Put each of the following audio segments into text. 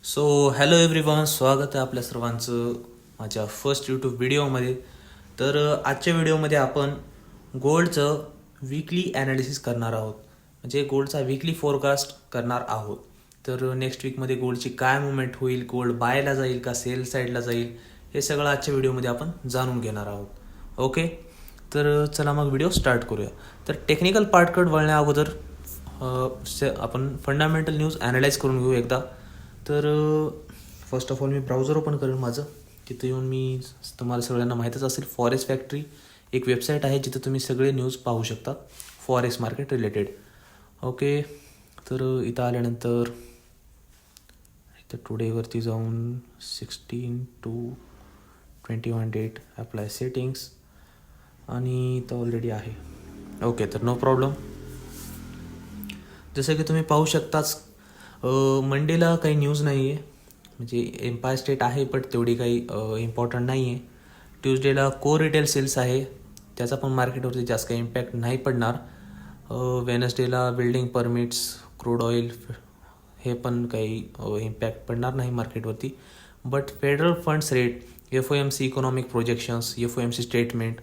So hello everyone, स्वागत आहे आपल्या सर्वांचं माझ्या फर्स्ट यूट्यूब व्हिडिओमध्ये. तर आजच्या व्हिडिओमध्ये आपण गोल्डचं वीकली ॲनालिसिस करणार आहोत, म्हणजे गोल्डचा वीकली फोरकास्ट करणार आहोत. तर नेक्स्ट वीकमध्ये गोल्डची काय मुवमेंट होईल, गोल्ड बायला जाईल का सेल साईडला जाईल, हे सगळं आजच्या व्हिडिओमध्ये आपण जाणून घेणार आहोत. ओके, तर चला मग व्हिडिओ स्टार्ट करूया. तर टेक्निकल पार्टकडे वळण्या अगोदर आपण फंडामेंटल न्यूज ॲनालाइज करून घेऊ एकदा. तर first of all me browser open करेन माझं. तिथं येऊन मी तुम्हाला सगळ्यांना माहीतच असेल, फॉरेक्स फॅक्टरी एक वेबसाईट आहे जिथं तुम्ही सगळे न्यूज पाहू शकता फॉरेक्स मार्केट रिलेटेड. ओके, तर इथं आल्यानंतर इथं टुडेवरती जाऊन 16/2/21 डेट ॲप्लाय सेटिंग्स आणि इथं ऑलरेडी आहे. ओके, तर नो प्रॉब्लेम. जसं की तुम्ही पाहू शकताच, मंडेला काही न्यूज नाही आहे, म्हणजे एम्पायर स्टेट आहे पण तेवढी काही इम्पॉर्टंट नाही आहे. ट्यूजडेला कोर रिटेल सेल्स आहे, त्याचा पण मार्केटवरती जास्त काही इम्पॅक्ट नाही पडणार. वेनसडेला बिल्डिंग परमिट्स, क्रूड ऑइल, हे पण काही इम्पॅक्ट पडणार नाही मार्केटवरती. But federal funds rate, FOMC economic projections, FOMC statement,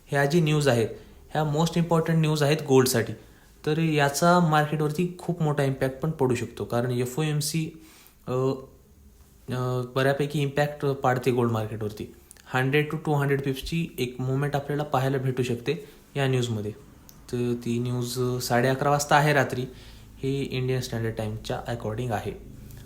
ह्या जी न्यूज आहेत ह्या मोस्ट इम्पॉर्टंट न्यूज आहेत गोल्डसाठी. तर याचा मार्केटवरती खूप मोठा इम्पॅक्ट पण पडू शकतो, कारण FOMC बऱ्यापैकी इम्पॅक्ट पाडते गोल्ड मार्केटवरती. 100 to 200 पिप्सची एक मुवमेंट आपल्याला पाहायला भेटू शकते या न्यूजमध्ये. तर ती न्यूज 11:30 वाजता आहे रात्री, ही इंडियन स्टँडर्ड टाईमच्या अकॉर्डिंग आहे.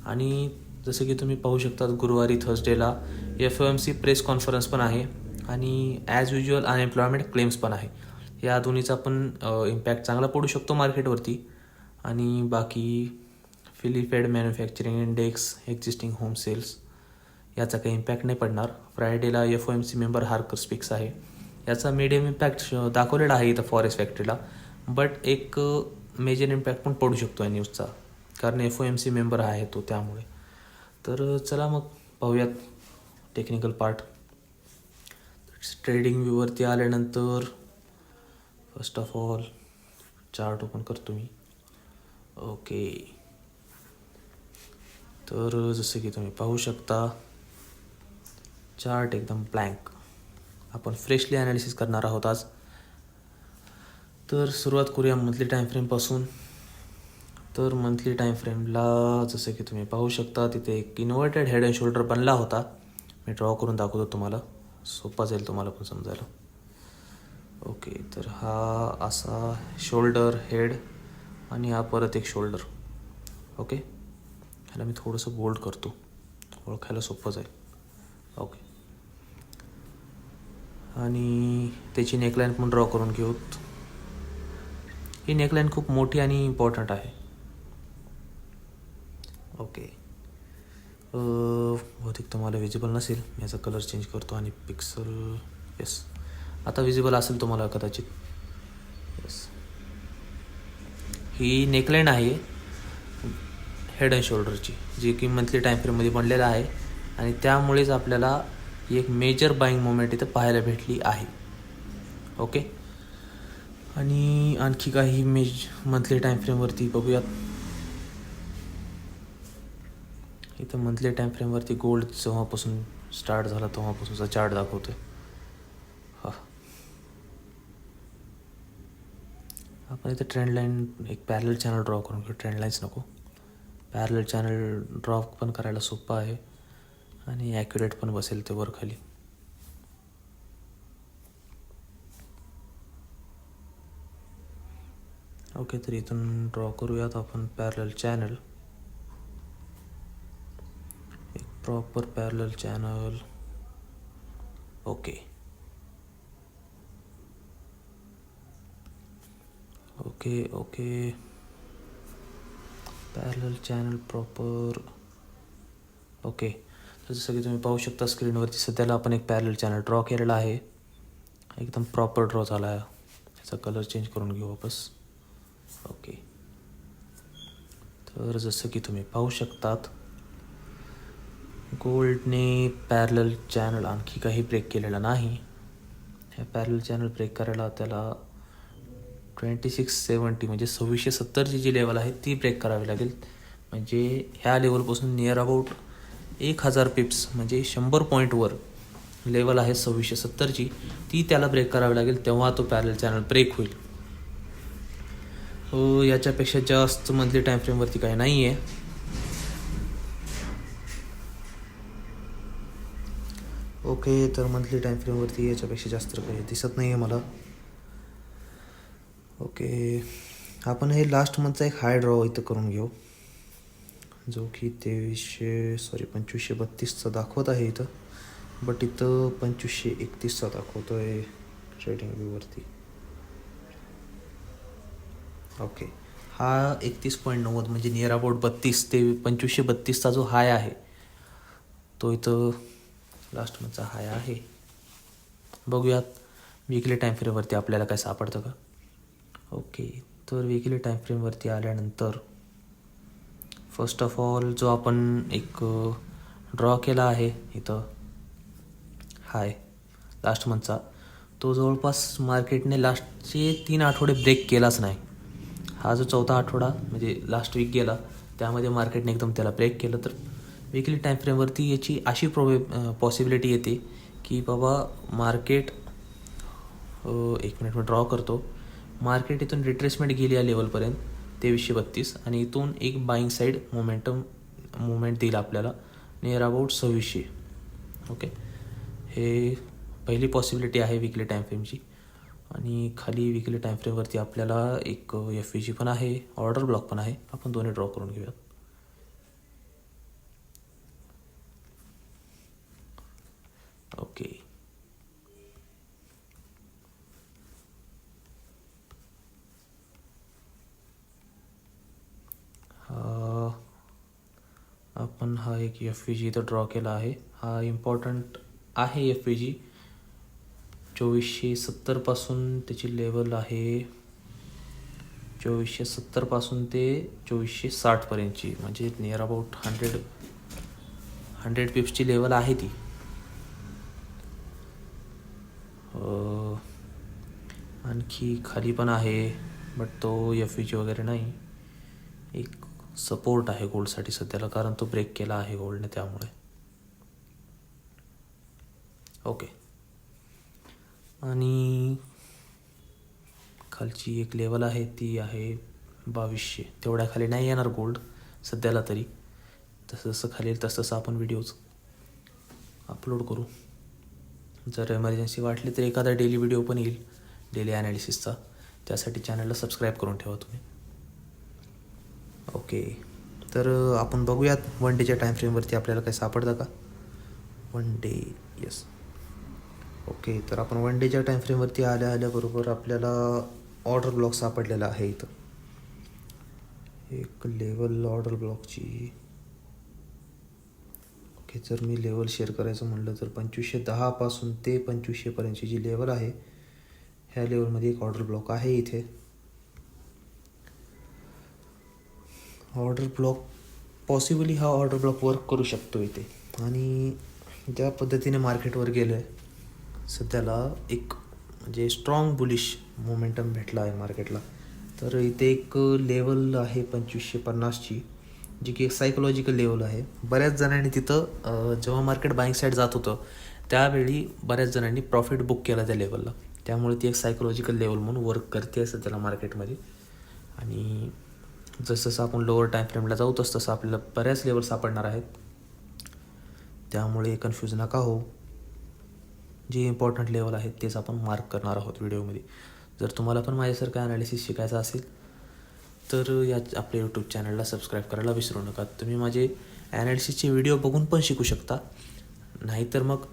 आणि जसं की तुम्ही पाहू शकता, गुरुवारी थर्सडेला FOMC प्रेस कॉन्फरन्स पण आहे आणि ॲज युज्युअल अनएम्प्लॉयमेंट क्लेम्स पण आहे. या दोन्हीचा पण इम्पॅक्ट चांगला पडू शकतो मार्केटवरती. आणि बाकी Philly Fed manufacturing index, existing home sales, याचा काही इम्पॅक्ट नाही पडणार. फ्रायडेला FOMC मेंबर हार्कर स्पीक्स आहे, याचा मीडियम इम्पॅक्ट दाखवलेला आहे इथं फॉरेक्स फॅक्टरीला. बट एक मेजर इम्पॅक्ट पण पडू शकतो या न्यूजचा, कारण FOMC मेंबर आहे तो, त्यामुळे. तर चला मग पाहूयात टेक्निकल पार्ट. ट्रेडिंग व्ह्यूवरती आल्यानंतर first of all chart open करतो मी. ओके, तर जसं की तुम्ही पाहू शकता, चार्ट एकदम ब्लँक. आपण फ्रेशली ॲनालिसिस करणार आहोत आज. तर सुरुवात करूया मंथली टाईम फ्रेमपासून. तर मंथली टाईम फ्रेमला जसं की तुम्ही पाहू शकता, तिथे एक इन्व्हर्टेड हेड अँड शोल्डर बनला होता. मी ड्रॉ करून दाखवतो तुम्हाला, सोपा जाईल तुम्हाला पण समजायला. ओके, तर हा असा शोल्डर, हेड, आणि हा परत एक शोल्डर. ओके, ह्याला मी थोडंसं बोल्ड करतो, ओळखायला सोपं जाईल. ओके, आणि त्याची नेकलाईन पण ड्रॉ करून घेऊत. ही नेकलाईन खूप मोठी आणि इम्पॉर्टंट आहे. ओके, बहुतेक तुम्हाला विजिबल नसेल, मी याचा कलर चेंज करतो आणि पिक्सल, येस, आता विजिबल असेल तुम्हाला कदाचित. येस, ही नेकलाईन आहे हेड अँड शोल्डरची, जी की मंथली टाईम फ्रेममध्ये बनलेला आहे, आणि त्यामुळेच आपल्याला एक मेजर बाईंग मोमेंट इथं पाहायला भेटली आहे. ओके, आणि आणखी काही मंथली टाईम फ्रेमवरती बघूयात. इथं मंथली टाईम फ्रेमवरती गोल्ड जेव्हापासून स्टार्ट झाला तेव्हापासूनचा चार्ट दाखवतो आहे. हां, आपण इथं ट्रेंड लाईन, एक पॅरलल चॅनल ड्रॉ करून घेऊ. ट्रेंड लाईन्स नको, पॅरलल चॅनल ड्रॉ पण करायला सोपं आहे आणि ॲक्युरेट पण बसेल ते वर खाली. ओके, तर इथून ड्रॉ करूयात आपण पॅरलल चॅनल, एक proper parallel channel. Okay, okay okay, parallel channel proper. Okay, तर जसं की तुम्ही पाहू शकता स्क्रीनवरती, सध्याला आपण एक पॅरलल चॅनल ड्रॉ केलेला आहे, एकदम प्रॉपर ड्रॉ झाला आहे. याचा कलर चेंज करून घेऊ वापस. ओके, तर जसं की तुम्ही पाहू शकतात, गोल्डने पॅरलल चॅनल आणखी काही ब्रेक केलेला नाही. ह्या पॅरलल चॅनल ब्रेक करायला त्याला 2670 म्हणजे 2670ची जी लेवल आहे ती ब्रेक करावी लागेल, म्हणजे ह्या लेवलपासून नियर अबाउट 1000 पिप्स म्हणजे 100 पॉईंटवर लेवल आहे 2670ची, ती त्याला ब्रेक करावी लागेल, तेव्हा तो पॅरल चॅनल ब्रेक होईल. याच्यापेक्षा जास्त मंथली टाईम फ्रेमवरती काही नाही आहे. ओके, तर मंथली टाईम फ्रेमवरती याच्यापेक्षा जास्त काही दिसत नाही आहे मला. ओके, आपण हे लास्ट मंथचा एक हाय ड्रॉ इथं करून घेऊ, जो की 2532चा दाखवत आहे इथं, बट इथं 2531चा दाखवतो आहे ट्रेडिंग व्ह्यूवरती. ओके, हा 31.90 म्हणजे नियर अबाउट 32 ते 2532चा जो हाय आहे तो इथं लास्ट मंथचा हाय आहे. बघूयात वीकली टाईम फ्रेमवरती आपल्याला काय सापडतं का. ओके, तर वीकली टाईम फ्रेमवरती आल्यानंतर फर्स्ट ऑफ ऑल जो आपण एक ड्रॉ केला आहे इथं हाय लास्ट मंथचा, तो जवळपास मार्केटने लास्टचे 3 आठवडे ब्रेक केलाच नाही. हा जो 4था आठवडा म्हणजे लास्ट वीक गेला त्यामध्ये मार्केटने एकदम त्याला ब्रेक केलं. तर वीकली टाईम फ्रेमवरती याची अशी पॉसिबिलिटी येते की बाबा मार्केट, एक मिनिट मी ड्रॉ करतो, मार्केट इथून रिट्रेसमेंट गेली या लेवलपर्यंत 2332 आणि इथून एक बाईंग साईड मुवमेंट देईल आपल्याला नियर अबाउट 2600. ओके, हे पहिली पॉसिबिलिटी आहे वीकली टाईम फ्रेमची. आणि खाली वीकली टाईम फ्रेमवरती आपल्याला एक FVG पण आहे, ऑर्डर ब्लॉक पण आहे. आपण दोन्ही ड्रॉ करून घेऊयात. ओके, आपण हा एक FVG इथं ड्रॉ केला आहे. हा इम्पॉर्टंट आहे FVG. 2470 पासून त्याची लेवल आहे 2470 पासून ते 2460 पर्यंतची, म्हणजे नियर अबाउट 100 पिप्सची लेवल आहे ती. आणखी खाली पण आहे बट तो FVG वगैरे नाही. एक सपोर्ट आहे गोल्डसाठी सध्याला, कारण तो ब्रेक केला आहे गोल्डने, त्यामुळे. ओके, आणि खालची एक लेवल आहे ती आहे 2200. तेवढ्या खाली नाही येणार गोल्ड सध्याला तरी. तसं जसं खाली येईल तसं आपण व्हिडिओज अपलोड करू. जर एमर्जन्सी वाटली तर एखादा डेली व्हिडिओ पण येईल, डेली ॲनालिसिसचा. त्यासाठी चॅनलला सबस्क्राईब करून ठेवा तुम्ही. ओके, तर आपण बघूयात 1 डेच्या टाईम फ्रेमवरती आपल्याला काय सापडतं का. 1 डे, येस. ओके, तर आपण 1 डेच्या टाईम फ्रेमवरती आल्याबरोबर आपल्याला ऑर्डर ब्लॉक सापडलेला आहे इथं. एक लेवल ऑर्डर ब्लॉकची. ओके, जर मी लेवल शेअर करायचं म्हटलं तर 2510 पासून ते 2500 पर्यंतची जी लेवल आहे, ह्या लेवलमध्ये एक ऑर्डर ब्लॉक आहे इथे. ऑर्डर ब्लॉक पॉसिबली हा ऑर्डर ब्लॉक वर्क करू शकतो इथे. आणि ज्या पद्धतीने मार्केटवर गेलं आहे सध्याला, एक म्हणजे स्ट्रॉंग बुलिश मोमेंटम भेटला आहे मार्केटला. तर इथे एक लेवल आहे 2550ची, जी की एक सायकोलॉजिकल लेवल आहे. बऱ्याच जणांनी तिथं जेव्हा मार्केट बाईंग साईड जात होतं त्यावेळी बऱ्याच जणांनी प्रॉफिट बुक केला त्या लेवलला. त्यामुळे ती एक सायकोलॉजिकल लेवल म्हणून वर्क करते सध्याला मार्केटमध्ये. आणि जसं आपण लोअर टाईम फ्रेमला जाऊ तसं आपल्याला बऱ्याच लेवल सापडणार आहेत. त्यामुळे कन्फ्यूज नका हो. जे इम्पॉर्टंट लेवल आहेत तेच आपण मार्क करणार आहोत व्हिडिओमध्ये. जर तुम्हाला पण माझ्यासारखं ॲनालिसिस शिकायचं असेल तर आपल्या यूट्यूब चॅनलला सबस्क्राईब करायला विसरू नका. तुम्ही माझे ॲनालिसिसचे व्हिडिओ बघून पण शिकू शकता. नाहीतर मग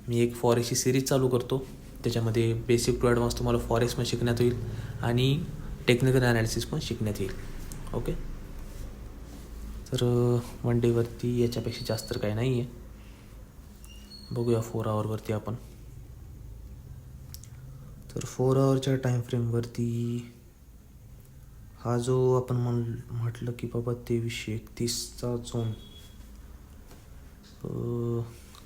मी एक फॉरेक्सची सिरीज चालू करतो, त्याच्यामध्ये बेसिक टू ॲडव्हान्स तुम्हाला फॉरेक्स पण शिकण्यात येईल आणि टेक्निकल ॲनालिसिस पण शिकण्यात येईल. ओके, तर 1 डेवरती याच्यापेक्षा जास्त तर काही नाही आहे. बघूया 4 आवरवरती आपण. तर 4 आवरच्या टाईम फ्रेमवरती हा जो आपण म्हटलं की बाबा 2331चा झोन,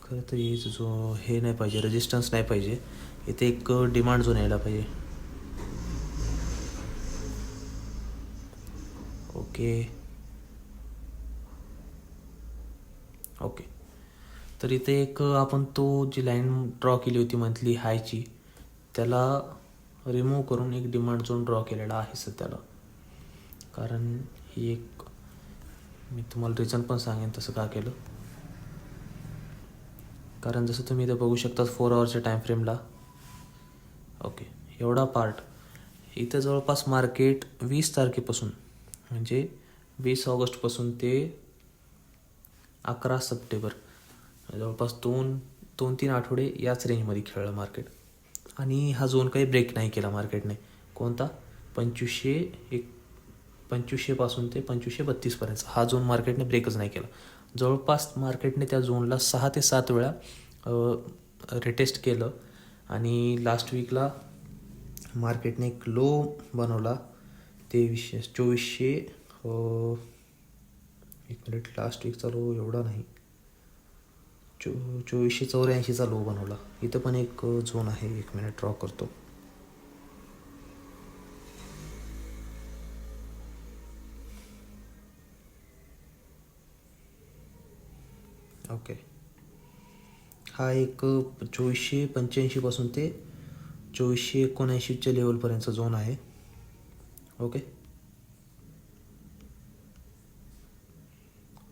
खरं तर हेच जो हे नाही पाहिजे, रेजिस्टन्स नाही पाहिजे. इथे एक डिमांड झोन यायला पाहिजे. Okay, okay. तर इथे एक आपण तो जी लाईन ड्रॉ केली होती मंथली हायची, त्याला रिमूव्ह करून एक डिमांड झोन ड्रॉ केलेला आहे सध्याला. कारण ही एक, मी तुम्हाला रिझन पण सांगेन तसं का केलं. कारण जसं तुम्ही इथं बघू शकता 4 आवरच्या टाईम फ्रेमला, ओके, एवढा पार्ट इथं जवळपास मार्केट 20 तारखेपासून म्हणजे 20 ऑगस्टपासून ते 11 सप्टेंबर जवळपास 2-3 आठवडे याच रेंजमध्ये खेळलं मार्केट. आणि हा झोन काही ब्रेक नाही केला मार्केटने. कोणता? 2500 ते 2532पर्यंत हा झोन मार्केटने ब्रेकच नाही केला. जवळपास मार्केटने त्या झोनला 6 ते 7 वेळा रिटेस्ट केलं. आणि लास्ट वीकला मार्केटने एक लो बनवला 2400, एक मिनिट, लास्ट वीकचा लो एवढा नाही, 2484चा लो बनवला. इथं पण एक झोन आहे, एक मिनिट ड्रॉ करतो. ओके, हा एक 2485 ते 2479च्या लेवलपर्यंतचा झोन आहे. ओके,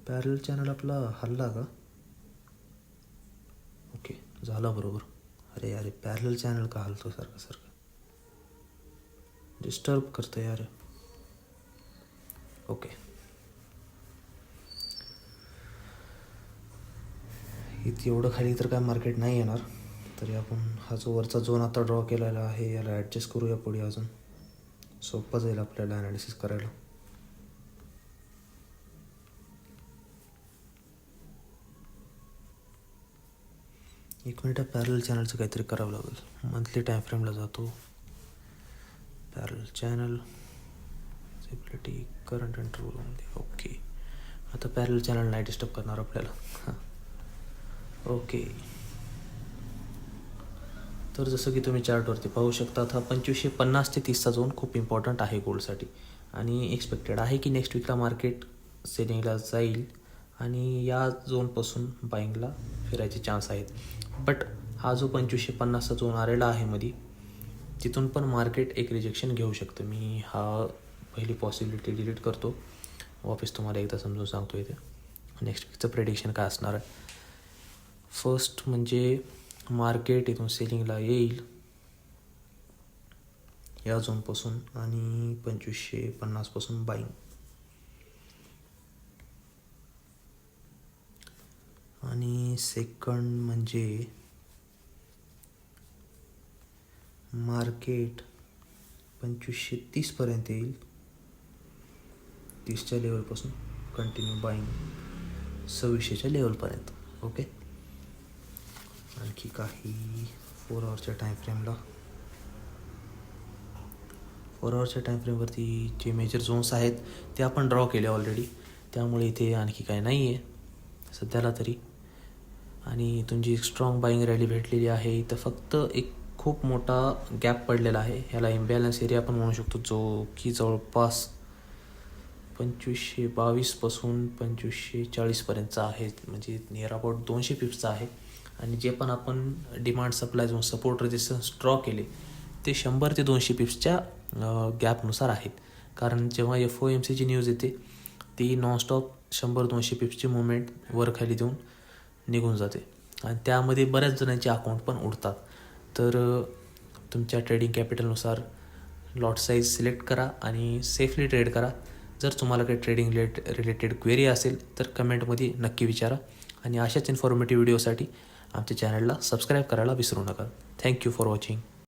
पॅरल चॅनल आपला हल्ला का? ओके, झालं बरोबर. अरे पॅरल चॅनल का हलतो सारखं डिस्टर्ब करतं यार. ओके, इथे एवढं खाली तर काय मार्केट नाही येणार. तरी आपण हा जो वरचा झोन आता ड्रॉ केलेला आहे याला ॲडजस्ट करूया पुढे, अजून सोपं जाईल आपल्याला ॲनालिसिस करायला. एक मिनिट, पॅरल चॅनलचं काहीतरी करावं लागेल. मंथली टाईम फ्रेमला जातो. Parallel channel stability current and ट्रूमध्ये. ओके, आता पॅरल चॅनल नाही डिस्टर्ब करणार आपल्याला. हां, ओके. तर जसं की तुम्ही चार्टवरती पाहू शकता, हा 2550 ते 30चा झोन खूप इम्पॉर्टंट आहे गोल्डसाठी. आणि एक्सपेक्टेड आहे की नेक्स्ट वीकला मार्केट सेलिंगला जाईल आणि या झोनपासून बाईंगला फिरायचे चान्स आहेत. बट हा जो 2550चा झोन आलेला आहे मध्ये, तिथून पण मार्केट एक रिजेक्शन घेऊ शकतं. मी हा पहिली पॉसिबिलिटी डिलीट करतो, वापस तुम्हाला एकदा समजून सांगतो इथे नेक्स्ट वीकचं प्रेडिक्शन काय असणार आहे. फर्स्ट म्हणजे मार्केट इथून सेलिंगला येईल या झोनपासून आणि 2550पासून बाईंग. आणि सेकंड म्हणजे मार्केट 2530पर्यंत येईल, 30च्या लेवलपासून कंटिन्यू बाईंग 2600च्या लेवलपर्यंत. ओके, आणखी काही 4 आवरच्या टाईम फ्रेमवरती जे मेजर झोन्स आहेत ते आपण ड्रॉ केले ऑलरेडी, त्यामुळे इथे आणखी काय नाही आहे सध्याला तरी. आणि तुमची एक स्ट्रॉंग बाईंग रॅली भेटलेली आहे. इथं फक्त एक खूप मोठा गॅप पडलेला आहे, ह्याला इम्बॅलन्स एरिया आपण म्हणू शकतो, जो की जवळपास 2522पासून 2540पर्यंतचा आहे, म्हणजे नियर अबाउट 200 पिप्सचा आहे. आणि जे पण आपण demand supply zone support resistance draw केले ते 100 ते 200 पिप्सच्या गॅपनुसार आहेत. कारण जेव्हा FOMCची न्यूज येते ती नॉनस्टॉप 100-200 पिप्सची मुवमेंट वर खाली देऊन निघून जाते आणि त्यामध्ये बऱ्याच जणांचे अकाउंट पण उडतात. तर तुमच्या ट्रेडिंग कॅपिटलनुसार लॉट साईज सिलेक्ट करा आणि सेफली ट्रेड करा. जर तुम्हाला काही ट्रेडिंग रिलेटेड क्वेरी असेल तर कमेंटमध्ये नक्की विचारा. आणि अशाच इन्फॉर्मेटिव्ह व्हिडिओसाठी आमच्या चॅनलला सबस्क्राईब करायला विसरू नका. Thank you for watching.